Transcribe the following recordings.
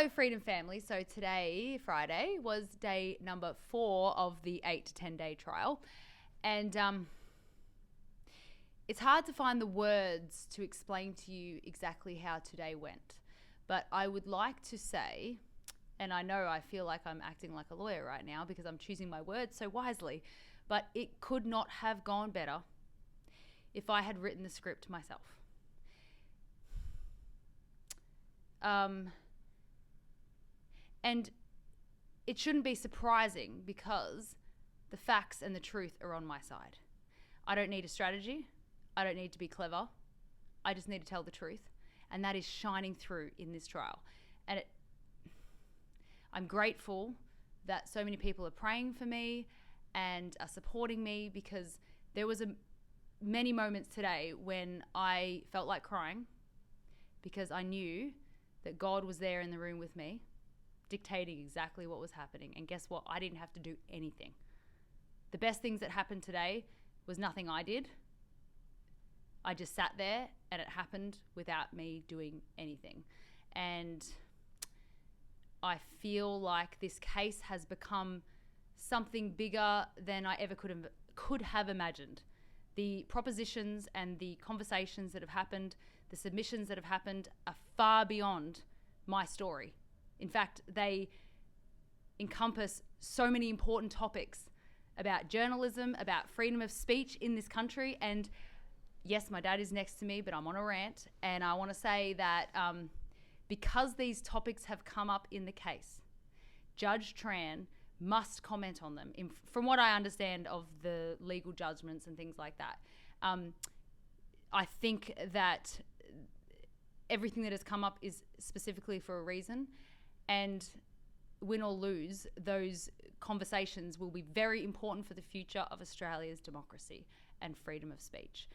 Hello, Freedom Family. So today, Friday, was day number 4 of the 8 to 10 day trial. And it's hard to find the words to explain to you exactly how today went. But I would like to say, and I know I feel like I'm acting like a lawyer right now because I'm choosing my words so wisely, but it could not have gone better if I had written the script myself. And it shouldn't be surprising because the facts and the truth are on my side. I don't need a strategy. I don't need to be clever. I just need to tell the truth. And that is shining through in this trial. And I'm grateful that so many people are praying for me and are supporting me, because there was many moments today when I felt like crying because I knew that God was there in the room with me, dictating exactly what was happening. And guess what? I didn't have to do anything. The best things that happened today was nothing I did. I just sat there and it happened without me doing anything. And I feel like this case has become something bigger than I ever could have imagined. The propositions and the conversations that have happened, the submissions that have happened, are far beyond my story. In fact, they encompass so many important topics about journalism, about freedom of speech in this country. And yes, my dad is next to me, but I'm on a rant. And I want to say that because these topics have come up in the case, Judge Tran must comment on them. From what I understand of the legal judgments and things like that, I think that everything that has come up is specifically for a reason. And win or lose, those conversations will be very important for the future of Australia's democracy and freedom of speech.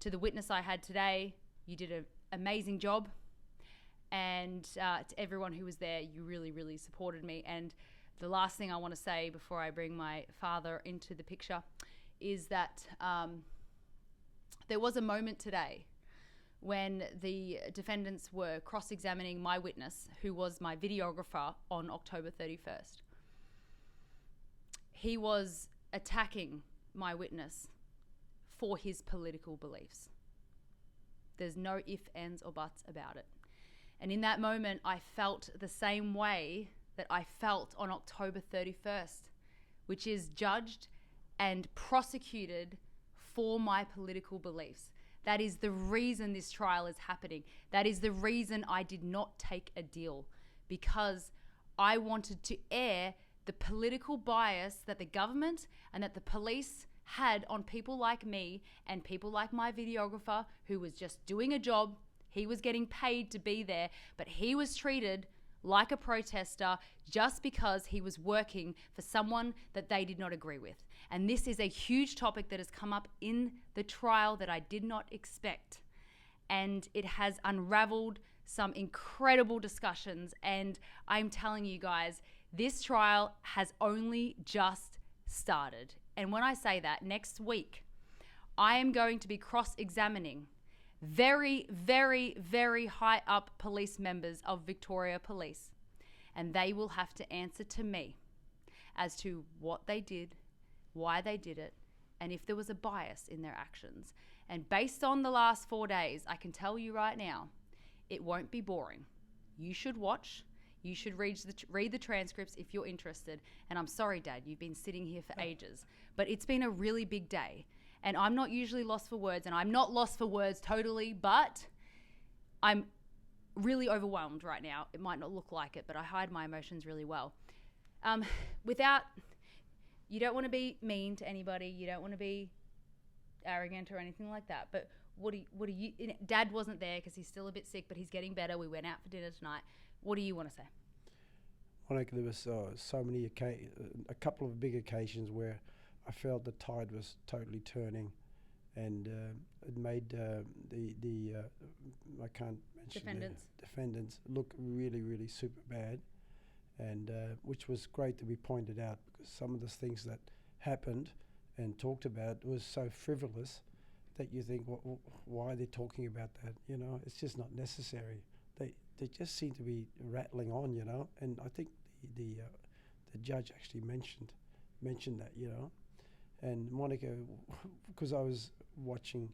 To the witness I had today, you did an amazing job. And to everyone who was there, you really, really supported me. And the last thing I want to say before I bring my father into the picture is that there was a moment today when the defendants were cross-examining my witness, who was my videographer, on October 31st. He was attacking my witness for his political beliefs. There's no ifs, ands, or buts about it. And in that moment, I felt the same way that I felt on October 31st, which is judged and prosecuted for my political beliefs. That is the reason this trial is happening. That is the reason I did not take a deal, because I wanted to air the political bias that the government and that the police had on people like me and people like my videographer, who was just doing a job. He was getting paid to be there, but he was treated like a protester just because he was working for someone that they did not agree with. And this is a huge topic that has come up in the trial that I did not expect. And it has unraveled some incredible discussions. And I'm telling you guys, this trial has only just started. And when I say that, next week, I am going to be cross-examining very, very, very high up police members of Victoria Police. And they will have to answer to me as to what they did, why they did it, and if there was a bias in their actions. And based on the last 4 days, I can tell you right now, it won't be boring. You should watch. You should read the transcripts if you're interested. And I'm sorry, Dad, you've been sitting here for ages. But it's been a really big day. And I'm not usually lost for words, and I'm not lost for words totally, but I'm really overwhelmed right now. It might not look like it, but I hide my emotions really well. You don't want to be mean to anybody. You don't want to be arrogant or anything like that. But what do you, Dad wasn't there because he's still a bit sick, but he's getting better. We went out for dinner tonight. What do you want to say? Monica, there was a couple of big occasions where I felt the tide was totally turning, and it made I can't mention defendants look really, really super bad, and which was great to be pointed out, because some of the things that happened and talked about was so frivolous that you think, why are they talking about that? You know, it's just not necessary. they just seem to be rattling on, you know. And I think the judge actually mentioned that, you know. And Monica, because I was watching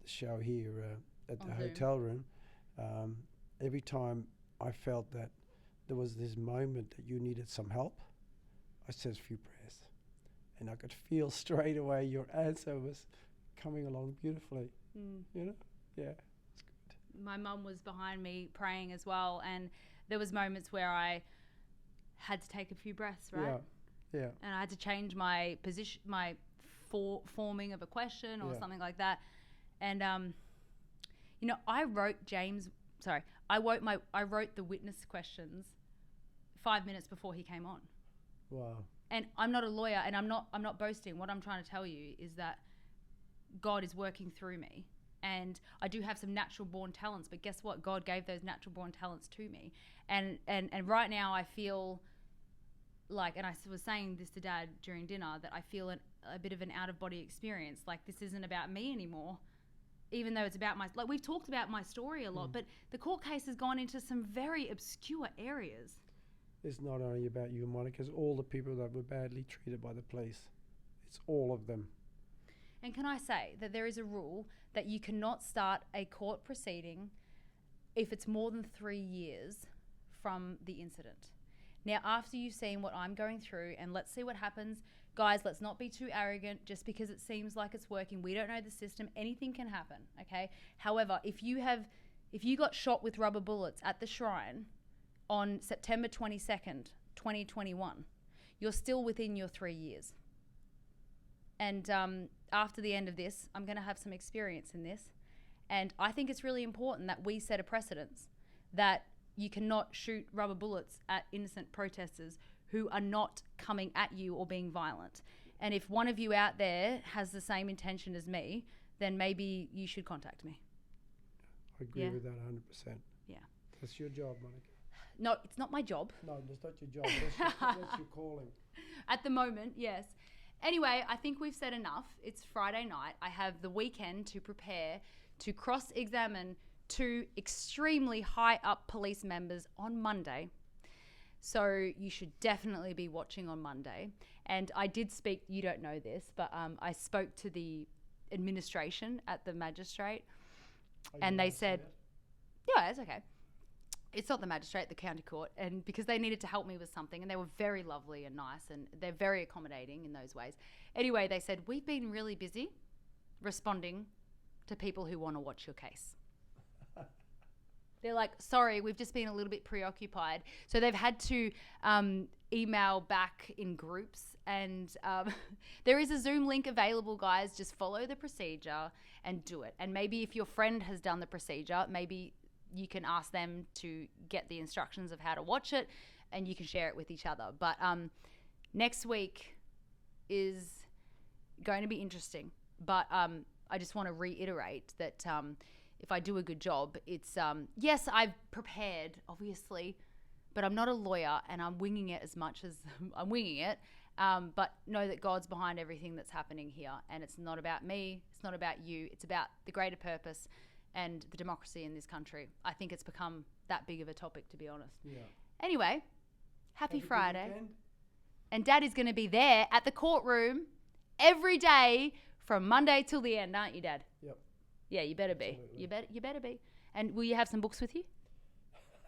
the show here at the hotel room, every time I felt that there was this moment that you needed some help, I said a few prayers. And I could feel straight away your answer was coming along beautifully, you know? Yeah, it's good. My mum was behind me praying as well, and there was moments where I had to take a few breaths, right? Yeah. And I had to change my position, my forming of a question or something like that. And you know, I wrote the witness questions 5 minutes before he came on. Wow. And I'm not a lawyer, and I'm not boasting. What I'm trying to tell you is that God is working through me, and I do have some natural born talents, but guess what? God gave those natural born talents to me. And right now I feel like, and I was saying this to Dad during dinner, that I feel a bit of an out of body experience. Like, this isn't about me anymore, even though it's about like we've talked about my story a lot, but the court case has gone into some very obscure areas. It's not only about you, Monica. It's all the people that were badly treated by the police. It's all of them. And can I say that there is a rule that you cannot start a court proceeding if it's more than 3 years from the incident. Now, after you've seen what I'm going through, and let's see what happens, guys, let's not be too arrogant just because it seems like it's working. We don't know the system. Anything can happen, okay? However, if you got shot with rubber bullets at the Shrine on September 22nd, 2021, you're still within your 3 years. And after the end of this, I'm going to have some experience in this. And I think it's really important that we set a precedence that you cannot shoot rubber bullets at innocent protesters who are not coming at you or being violent. And if one of you out there has the same intention as me, then maybe you should contact me. I agree with that 100%. Yeah. That's your job, Monica. No, it's not my job. No, that's not your job. That's your calling. At the moment, yes. Anyway, I think we've said enough. It's Friday night. I have the weekend to prepare to cross-examine 2 extremely high-up police members on Monday. So you should definitely be watching on Monday. And I did speak, you don't know this, but I spoke to the administration at the magistrate, and they said, yeah, it's okay. It's not the magistrate, the county court, and because they needed to help me with something, and they were very lovely and nice, and they're very accommodating in those ways. Anyway, they said, we've been really busy responding to people who want to watch your case. They're like, sorry, we've just been a little bit preoccupied. So they've had to email back in groups, and there is a Zoom link available, guys. Just follow the procedure and do it. And maybe if your friend has done the procedure, maybe you can ask them to get the instructions of how to watch it, and you can share it with each other. But next week is going to be interesting. But I just want to reiterate that if I do a good job, it's, yes, I've prepared, obviously, but I'm not a lawyer, and I'm winging it as much as I'm winging it. But know that God's behind everything that's happening here, and it's not about me. It's not about you. It's about the greater purpose and the democracy in this country. I think it's become that big of a topic, to be honest. Yeah. Anyway, happy Friday. And Dad is going to be there at the courtroom every day from Monday till the end, aren't you, Dad? Yep. Yeah, you better be. You better be. And will you have some books with you?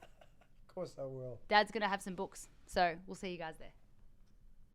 Of course I will. Dad's going to have some books. So we'll see you guys there.